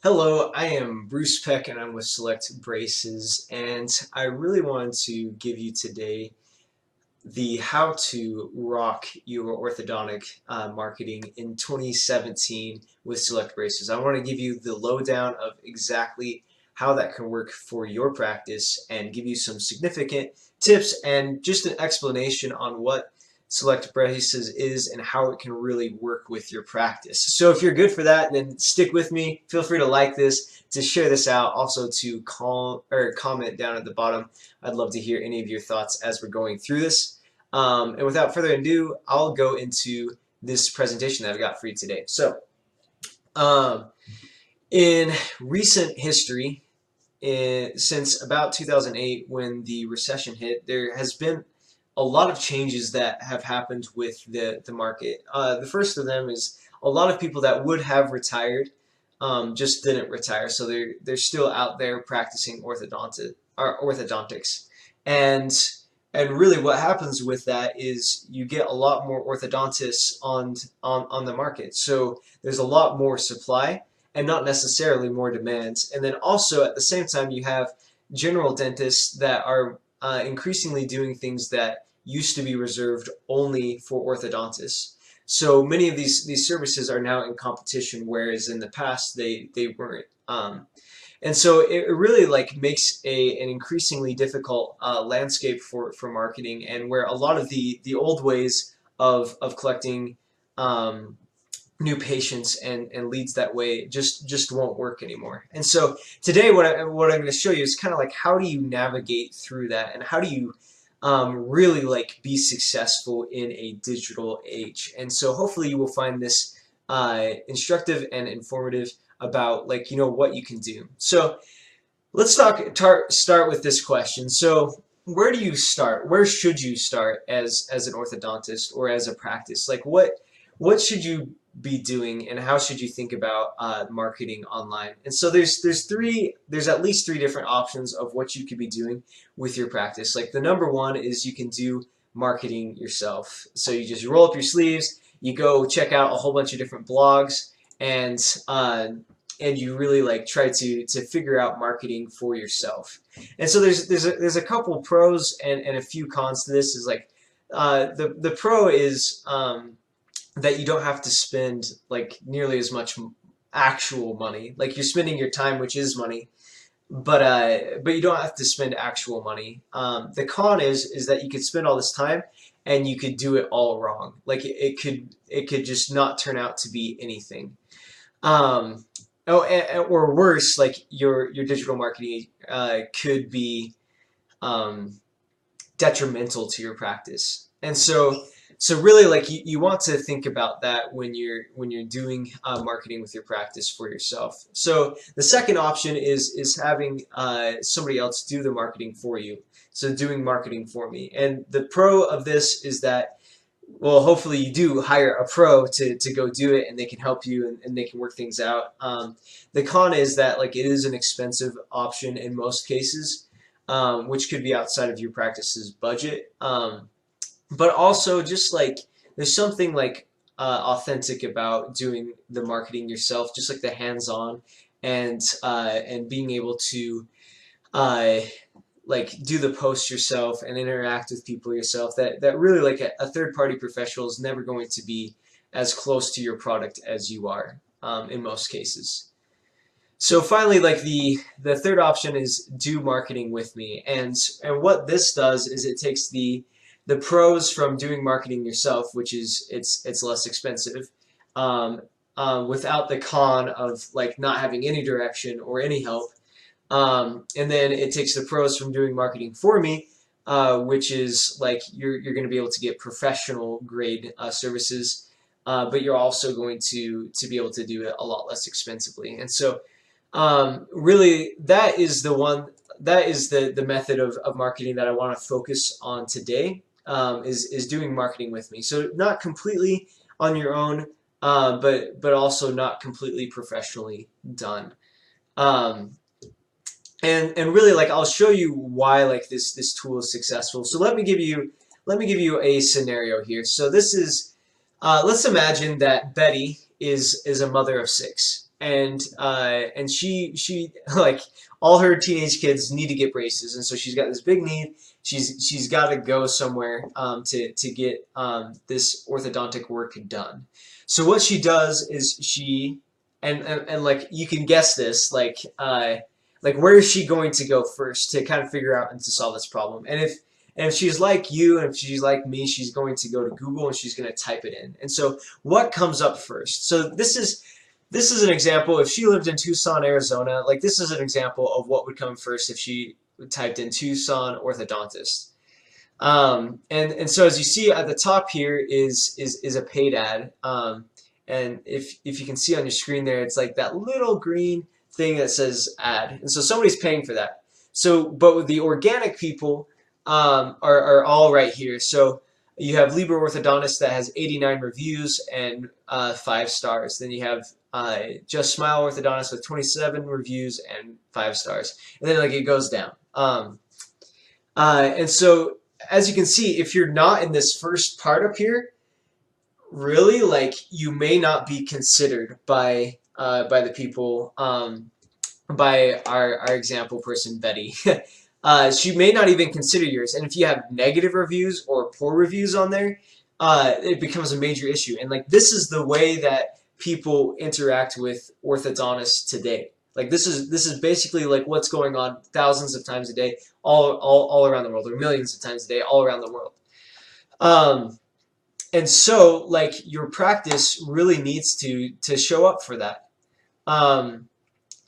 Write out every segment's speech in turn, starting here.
Hello, I am Bruce Peck and I'm with Select Braces, and I really wanted to give you today the how to rock your orthodontic marketing in 2017 with Select Braces. I want to give you the lowdown of exactly how that can work for your practice and give you some significant tips and just an explanation on what Select Braces is and how it can really work with your practice. So if you're good for that, then stick with me. Feel free to like this, to share this out, also to comment down at the bottom. I'd love to hear any of your thoughts as we're going through this. And without further ado, I'll go into this presentation that I've got for you today. So in recent history, since about 2008 when the recession hit, there has been a lot of changes that have happened with the market. The first of them is a lot of people that would have retired just didn't retire, so they're still out there practicing orthodontics. And really what happens with that is you get a lot more orthodontists on the market. So there's a lot more supply and not necessarily more demand. And then also at the same time you have general dentists that are increasingly doing things that used to be reserved only for orthodontists. So many of these services are now in competition, whereas in the past they weren't. And so it really makes an increasingly difficult landscape for marketing, and where a lot of the old ways of collecting new patients and leads that way just won't work anymore. And so today what I'm going to show you is kind of like how do you navigate through that, and how do you really be successful in a digital age. And so hopefully you will find this instructive and informative about what you can do. So let's start with this question. So where do you start? Where should you start as an orthodontist or as a practice? What should you be doing, and how should you think about marketing online? And so there's at least three different options of what you could be doing with your practice. Like the number one is you can do marketing yourself. So you just roll up your sleeves, you go check out a whole bunch of different blogs, and you really try to figure out marketing for yourself. And so there's a couple pros and a few cons to this. Is the pro is that you don't have to spend nearly as much actual money. You're spending your time, which is money, but you don't have to spend actual money. The con is that you could spend all this time and you could do it all wrong. It could just not turn out to be anything. Or worse, your digital marketing could be detrimental to your practice. And so really you want to think about that when you're doing marketing with your practice for yourself. So the second option is having somebody else do the marketing for you. So doing marketing for me. And the pro of this is that, well, hopefully you do hire a pro to go do it, and they can help you and they can work things out. The con is that it is an expensive option in most cases, which could be outside of your practice's budget. But also just there's something authentic about doing the marketing yourself, just the hands-on and being able to do the posts yourself and interact with people yourself. That really a third-party professional is never going to be as close to your product as you are in most cases. So finally, the third option is do marketing with me, and what this does is it takes the pros from doing marketing yourself, which is it's less expensive, without the con of not having any direction or any help, and then it takes the pros from doing marketing for me, which is you're going to be able to get professional grade services, but you're also going to be able to do it a lot less expensively. And so really that is the method of marketing that I want to focus on today. Is doing marketing with me. So not completely on your own, but also not completely professionally done. And really I'll show you why this tool is successful. So let me give you a scenario here. So this is let's imagine that Betty is a mother of 6. and she like all her teenage kids need to get braces, and so she's got this big need. She's got to go somewhere to get this orthodontic work done. So what she does is she and like you can guess this, like where is she going to go first to kind of figure out and to solve this problem? And if she's like you and if she's like me, she's going to go to Google and she's going to type it in. And so what comes up first? So this is an example. If she lived in Tucson, Arizona, like this is an example of what would come first if she typed in Tucson orthodontist. And so as you see at the top here is a paid ad. And if you can see on your screen there, it's like that little green thing that says ad. And so somebody's paying for that. So, but with the organic people are all right here. So you have Libre Orthodontist that has 89 reviews and 5 stars. Then you have Just Smile Orthodontist with 27 reviews and 5 stars. And then like it goes down. And so as you can see, if you're not in this first part up here, really like you may not be considered by the people, by our example person, Betty. She may not even consider yours. And if you have negative reviews or poor reviews on there, it becomes a major issue. And like this is the way that people interact with orthodontists today. Like this is basically like what's going on thousands of times a day, all around the world, or millions of times a day, all around the world. And so like your practice really needs to show up for that.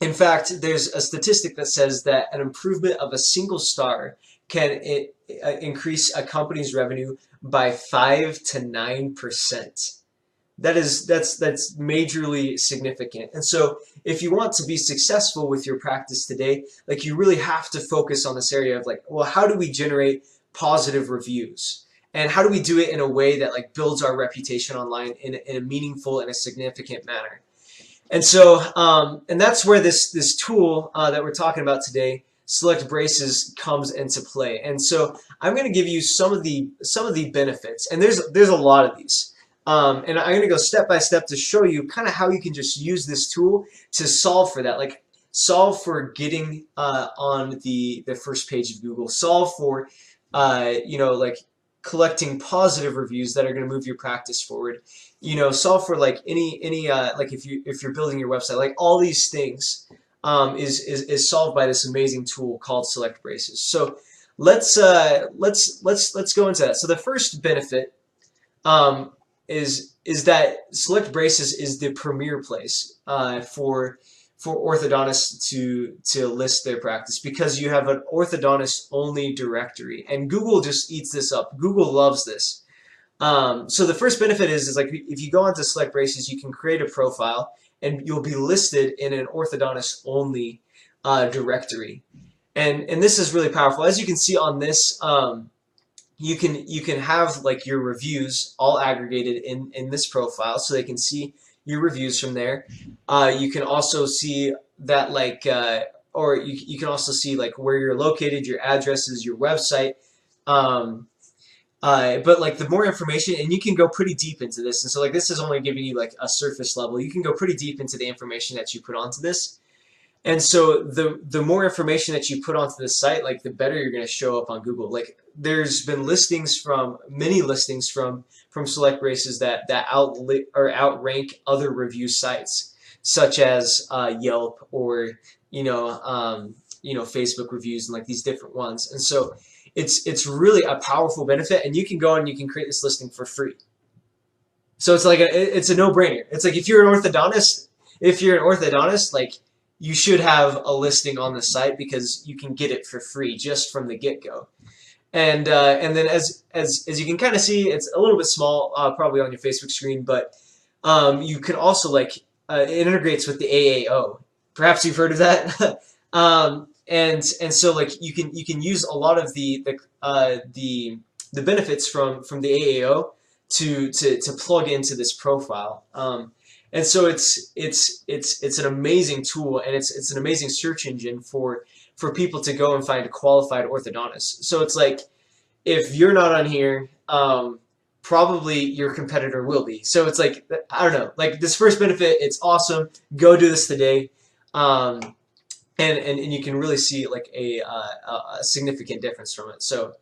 In fact, there's a statistic that says that an improvement of a single star can increase a company's revenue by 5 to 9%. That's majorly significant. And so if you want to be successful with your practice today, like you really have to focus on this area of like, well, how do we generate positive reviews? And how do we do it in a way that like builds our reputation online in a meaningful and a significant manner? And so, and that's where this tool that we're talking about today, Select Braces, comes into play. And so I'm going to give you some of the benefits, and there's a lot of these. And I'm going to go step by step to show you kind of how you can just use this tool to solve for that, like solve for getting on the first page of Google, solve for like collecting positive reviews that are going to move your practice forward, solve for like any like if you're building your website, like all these things is solved by this amazing tool called Select Braces. So let's go into that. So the first benefit is that Select Braces is the premier place for orthodontists to list their practice, because you have an orthodontist only directory, and Google just eats this up. Google loves this. So the first benefit is like if you go onto Select Braces, you can create a profile and you'll be listed in an orthodontist only directory, and this is really powerful. As you can see on this, you can have like your reviews all aggregated in this profile, so they can see your reviews from there. You can also see that like, or you can also see like where you're located, your addresses, your website. But like the more information, and you can go pretty deep into this. And so like this is only giving you like a surface level. You can go pretty deep into the information that you put onto this. And so the more information that you put onto the site, like the better you're going to show up on Google. Like there's been many listings from Select Braces that outrank other review sites such as Yelp or Facebook reviews and like these different ones. And so it's really a powerful benefit, and you can go and you can create this listing for free. So it's like it's a no-brainer. It's like if you're an orthodontist, like you should have a listing on the site because you can get it for free just from the get-go. And then as you can kind of see, it's a little bit small, probably on your Facebook screen, but you can also like it integrates with the AAO. Perhaps you've heard of that. And so like you can use a lot of the benefits from the AAO to plug into this profile. And so it's an amazing tool, and it's an amazing search engine for people to go and find a qualified orthodontist. So it's like if you're not on here, probably your competitor will be. So it's like, I don't know, like this first benefit, it's awesome. Go do this today. Um, and you can really see like a significant difference from it. So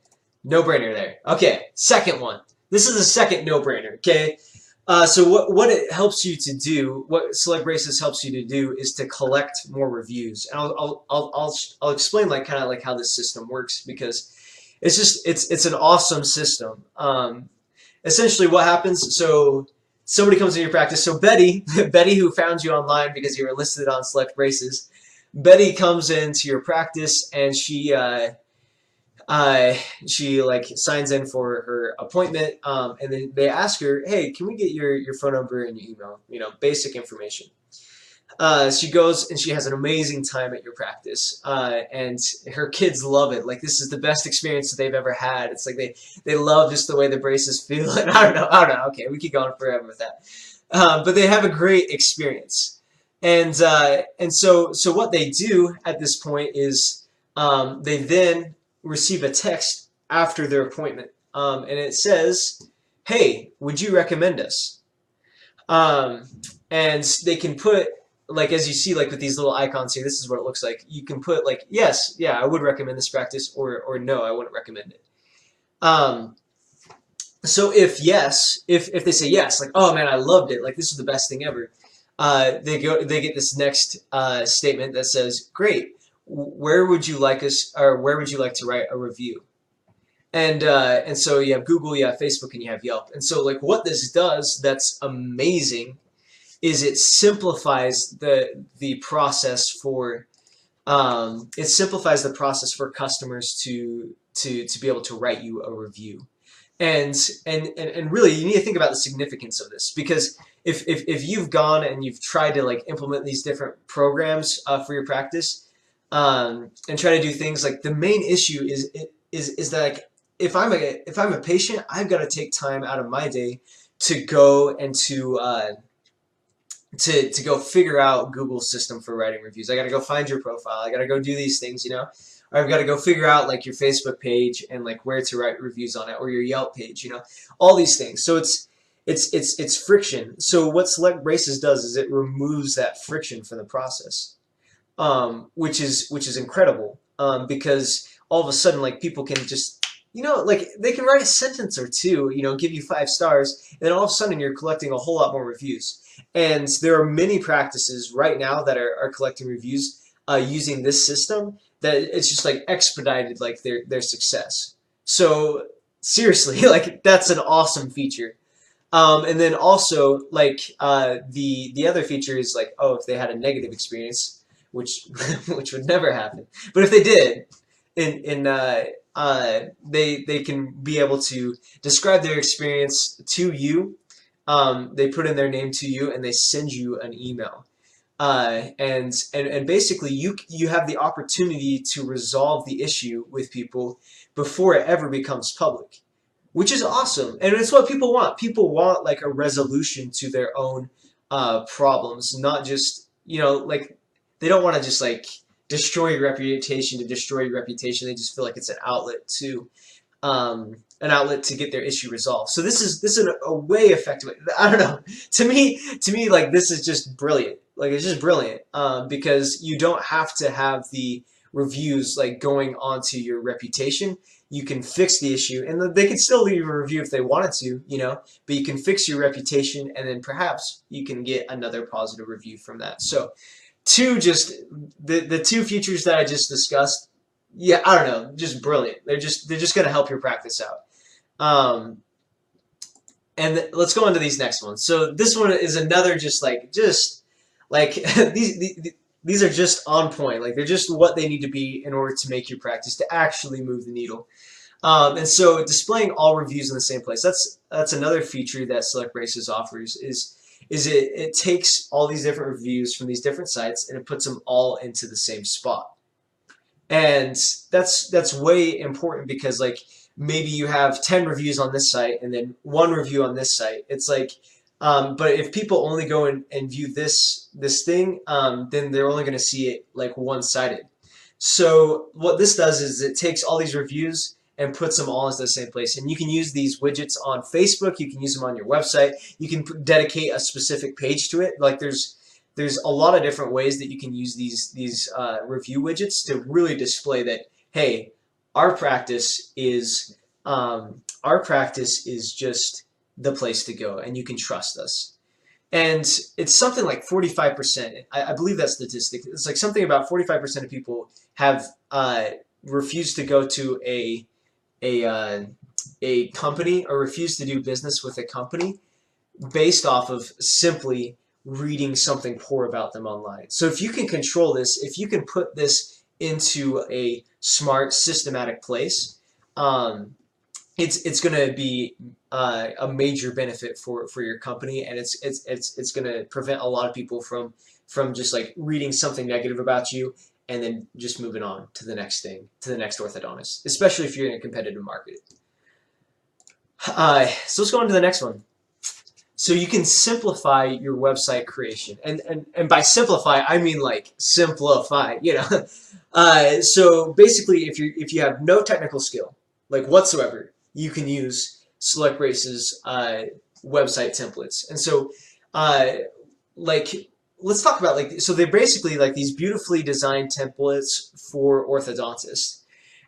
no brainer there. Okay, second one. This is a second no brainer. Okay, so what it helps you to do, what Select Braces helps you to do, is to collect more reviews. And I'll explain like kind of like how this system works, because it's just it's an awesome system. Essentially, what happens? So somebody comes into your practice. So Betty, Betty, who found you online because you were listed on Select Braces, Betty comes into your practice and she like signs in for her appointment, and then they ask her, hey, can we get your phone number and your email, you know, basic information. She goes and she has an amazing time at your practice, and her kids love it. Like, this is the best experience that they've ever had. It's like they love just the way the braces feel. And I don't know. Okay, we keep going forever with that, but they have a great experience. And so what they do at this point is they then receive a text after their appointment, and it says, "Hey, would you recommend us?" And they can put, like, as you see, like with these little icons here, this is what it looks like. You can put like, yes, yeah, I would recommend this practice, or no, I wouldn't recommend it. So if yes, if they say yes, like, oh man, I loved it, like this is the best thing ever, they get this next statement that says, great, where would you like us, or where would you like to write a review? And so you have Google, you have Facebook, and you have Yelp. And so like what this does that's amazing is it simplifies the process for customers to be able to write you a review. And really, you need to think about the significance of this, because if you've gone and you've tried to like implement these different programs for your practice, and try to do things, like the main issue is that, like, if I'm a patient, I've got to take time out of my day to go and to go figure out Google's system for writing reviews. I got to go find your profile. I got to go do these things, you know. Or I've got to go figure out like your Facebook page and like where to write reviews on it, or your Yelp page, you know, all these things. So it's friction. So what Select Braces does is it removes that friction from the process, which is incredible, because all of a sudden, like, people can just, you know, like, they can write a sentence or two, you know, give you 5 stars, and then all of a sudden you're collecting a whole lot more reviews. And there are many practices right now that are collecting reviews using this system, that it's just like expedited like their success. So seriously, like, that's an awesome feature. And then also, like, the other feature is like, oh, if they had a negative experience, which which would never happen, but if they did, they can be able to describe their experience to you. They put in their name to you, and they send you an email. And basically you have the opportunity to resolve the issue with people before it ever becomes public, which is awesome. And it's what people want. People want like a resolution to their own problems, not just, you know, like, they don't want to just like destroy your reputation to destroy your reputation. They just feel like it's an outlet to get their issue resolved. So this is a way effective way. I don't know. To me, like, this is just brilliant. Like, it's just brilliant, because you don't have to have the reviews like going onto your reputation. You can fix the issue, and they can still leave a review if they wanted to, you know, but you can fix your reputation, and then perhaps you can get another positive review from that. So the two features that I just discussed, yeah, I don't know, just brilliant. They're just going to help your practice out. And let's go on to these next ones. So this one is another just like these are just on point. Like, they're just what they need to be in order to make your practice to actually move the needle. And so displaying all reviews in the same place. That's another feature that Select Braces offers. It takes all these different reviews from these different sites, and it puts them all into the same spot. And that's way important, because like, maybe you have 10 reviews on this site and then 1 review on this site. It's like, but if people only go and view this thing, then they're only going to see it like one-sided. So what this does is it takes all these reviews and puts them all into the same place. And you can use these widgets on Facebook. You can use them on your website. You can dedicate a specific page to it. Like there's a lot of different ways that you can use these review widgets to really display that, hey, our practice is just the place to go, and you can trust us. And it's something like 45%. I believe that statistic. It's like something about 45% of people have refused to go to a company or refused to do business with a company based off of simply reading something poor about them online. So if you can control this, if you can put this into a smart, systematic place, it's going to be a major benefit for your company, and it's going to prevent a lot of people from just like reading something negative about you and then just moving on to the next thing, to the next orthodontist, especially if you're in a competitive market. So let's go on to the next one. So you can simplify your website creation, and by simplify I mean like simplify, you know. So basically, if you have no technical skill like whatsoever, you can use SelectBrace's website templates. And so, like, let's talk about like, so they're basically like these beautifully designed templates for orthodontists.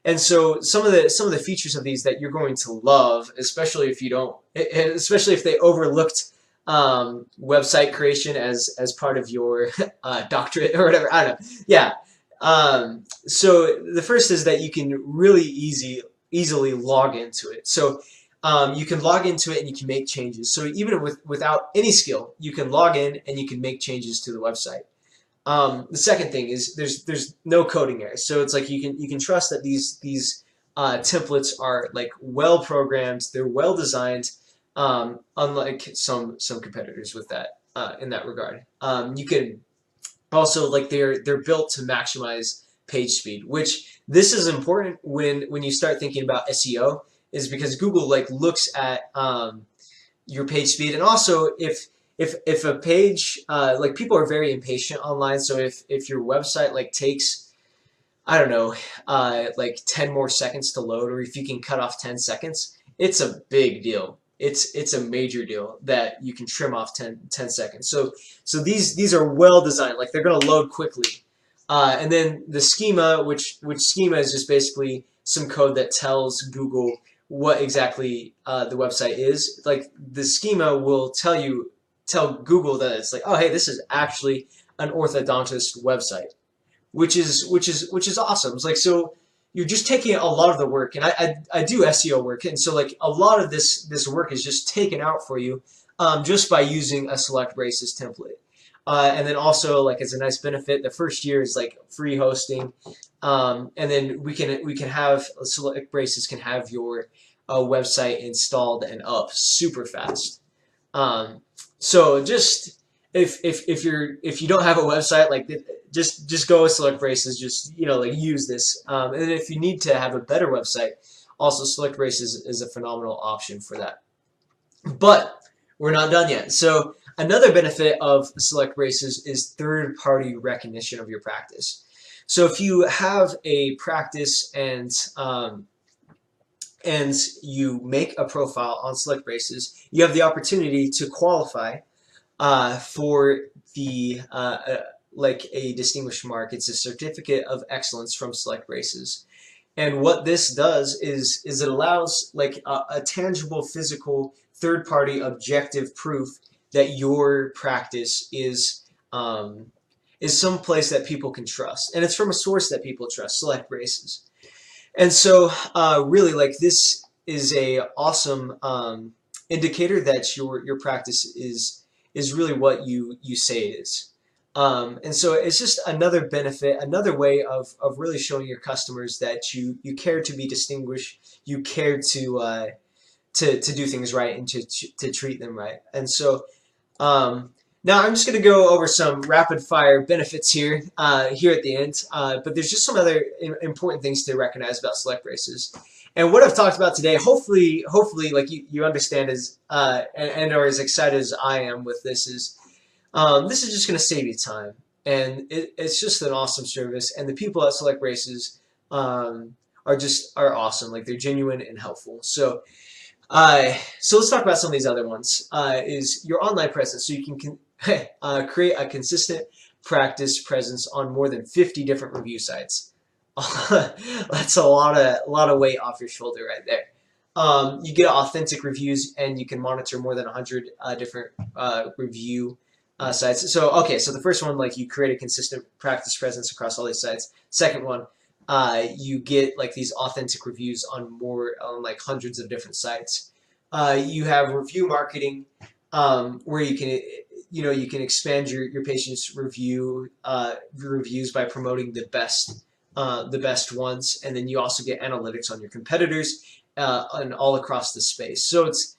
And so some of the features of these that you're going to love, especially if you don't, especially if they overlooked website creation as part of your doctorate or whatever. I don't know. Yeah. So the first is that you can really easily log into it. So you can log into it and you can make changes. So even without any skill, you can log in and you can make changes to the website. The second thing is there's no coding errors. So it's like you can trust that these templates are like well programmed, they're well designed, unlike some competitors with that in that regard. You can also, like, they're built to maximize page speed, which this is important when you start thinking about SEO, is because Google like looks at your page speed. And also if a page like, people are very impatient online, so if your website like takes, I don't know, like 10 more seconds to load, or if you can cut off 10 seconds, it's a big deal. It's a major deal that you can trim off 10 seconds. So these are well designed, like they're going to load quickly. And then the schema, which schema is just basically some code that tells Google what exactly the website is. Like the schema will tell Google that it's like, oh hey, this is actually an orthodontist website, which is awesome. It's like, so you're just taking a lot of the work, and I do SEO work, and so like a lot of this work is just taken out for you just by using a SelectBrace's template. And then also, like, as a nice benefit, the first year is like free hosting, and then we can have SelectBrace's can have your website installed and up super fast. So just if you don't have a website, like, just go with SelectBrace's, just, you know, like, use this. And then if you need to have a better website, also SelectBrace's is a phenomenal option for that. But we're not done yet. So another benefit of SelectBrace's is third-party recognition of your practice. So if you have a practice and you make a profile on SelectBrace's, you have the opportunity to qualify for the like a distinguished mark. It's a certificate of excellence from SelectBrace's. And what this does is it allows like a tangible, physical, third-party objective proof that your practice is some place that people can trust, and it's from a source that people trust, SelectBrace's. And so really, like, this is a awesome indicator that your practice is really what you say it is. And so it's just another benefit, another way of really showing your customers that you care to be distinguished, you care to do things right, and to treat them right. And so now I'm just going to go over some rapid fire benefits here at the end, but there's just some other important things to recognize about SelectBrace's. And what I've talked about today, hopefully like you understand and are as excited as I am with this is just going to save you time, and it's just an awesome service, and the people at SelectBrace's are are awesome. Like they're genuine and helpful. So so let's talk about some of these other ones. Is your online presence, so you can create a consistent practice presence on more than 50 different review sites. That's a lot of weight off your shoulder right there. You get authentic reviews, and you can monitor more than 100 different review sites. So okay, so the first one, like you create a consistent practice presence across all these sites. Second one, you get like these authentic reviews on like hundreds of different sites. You have review marketing, where you can expand your patients' reviews by promoting the best ones, and then you also get analytics on your competitors and all across the space. So it's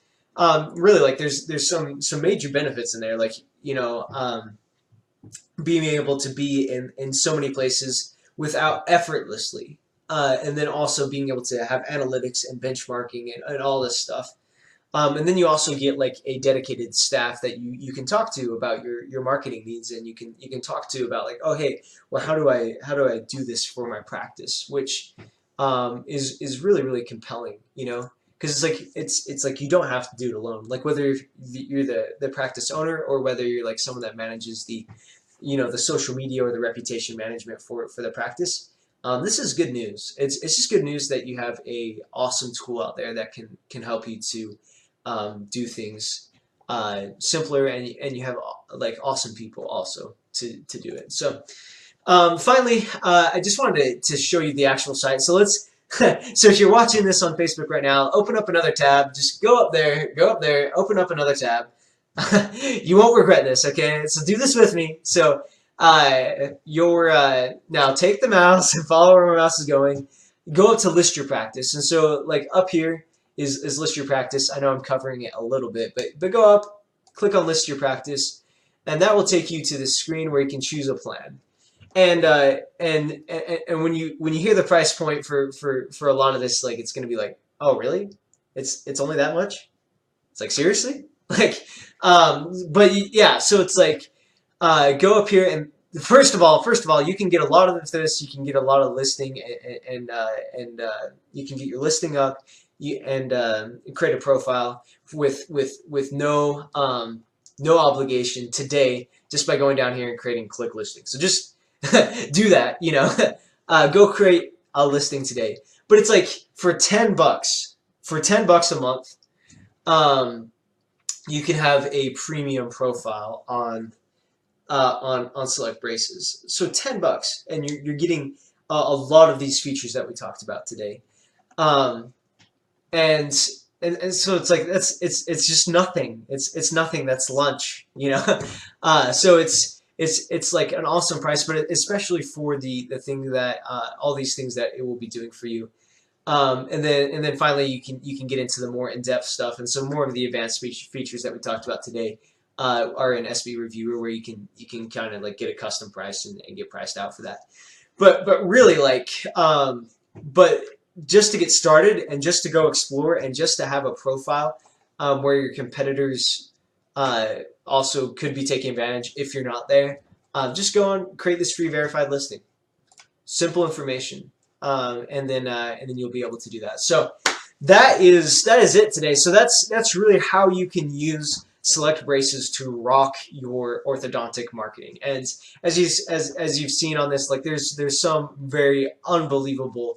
really like there's some major benefits in there, like being able to be in so many places without effortlessly, and then also being able to have analytics and benchmarking and all this stuff. And then you also get like a dedicated staff that you can talk to about your marketing needs, and you can talk to about like, oh hey, well how do I do this for my practice, which is really compelling, because it's like you don't have to do it alone. Like whether you're the practice owner, or whether you're like someone that manages the social media or the reputation management for the practice. This is good news. It's just good news that you have a awesome tool out there that can help you to do things simpler, and you have like awesome people also to do it. So finally, I just wanted to show you the actual site. So let's so if you're watching this on Facebook right now, open up another tab. Just go up there, open up another tab. You won't regret this, okay? So do this with me. So now take the mouse and follow where my mouse is going. Go up to list your practice, and so like up here is list your practice. I know I'm covering it a little bit, but go up, click on list your practice, and that will take you to the screen where you can choose a plan. And when you hear the price point for a lot of this, like it's gonna be like, oh really? It's only that much? It's like, seriously? Like but yeah, so it's like go up here, and first of all you can get a lot of this. You can get a lot of listing, and you can get your listing up, and create a profile with no obligation today, just by going down here and creating click listing. So just do that, go create a listing today. But it's like for $10 a month, you can have a premium profile on select braces. So $10, and you're getting a lot of these features that we talked about today. And so it's like it's just nothing. It's nothing. That's lunch, So it's like an awesome price, but especially for the thing that all these things that it will be doing for you. And then finally you can get into the more in-depth stuff, and so more of the advanced features that we talked about today are in SB Reviewer, where you can kind of like get a custom price and get priced out for that. But really like but just to get started, and just to go explore, and just to have a profile where your competitors also could be taking advantage if you're not there, just go on, create this free verified listing. Simple information. And then you'll be able to do that. So that is it today. So that's really how you can use select braces to rock your orthodontic marketing. And as you've seen on this, like there's some very unbelievable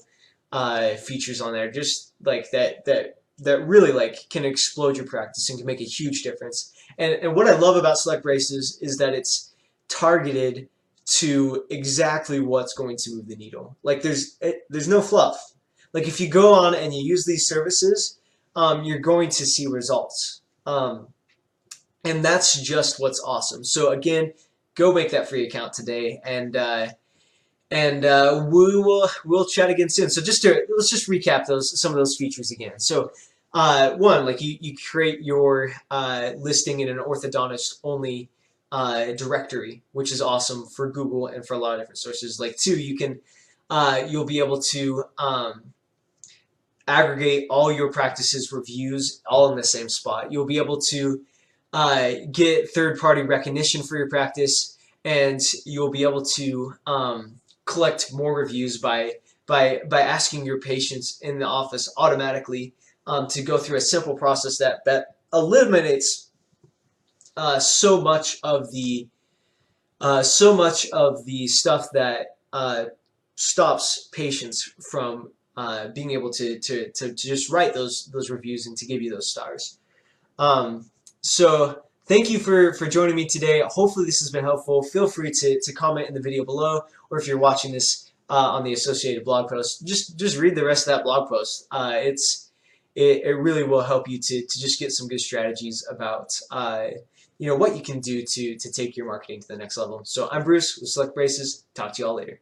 features on there, just like that really like can explode your practice and can make a huge difference. And what I love about select braces is that it's targeted to exactly what's going to move the needle. Like there's no fluff. Like if you go on and you use these services, you're going to see results. And that's just what's awesome. So again, go make that free account today, and we'll chat again soon. So let's just recap some of those features again. So one, like you create your listing in an orthodontist only directory, which is awesome for Google and for a lot of different sources. Like two, you'll be able to aggregate all your practices reviews all in the same spot. You'll be able to get third-party recognition for your practice, and you'll be able to collect more reviews by by asking your patients in the office automatically to go through a simple process that eliminates so much of the stuff that stops patients from being able to just write those reviews and to give you those stars. So thank you for joining me today. Hopefully this has been helpful. Feel free to comment in the video below, or if you're watching this on the associated blog post, just read the rest of that blog post. It really will help you to just get some good strategies about what you can do to take your marketing to the next level. So I'm Bruce with Select Braces. Talk to you all later.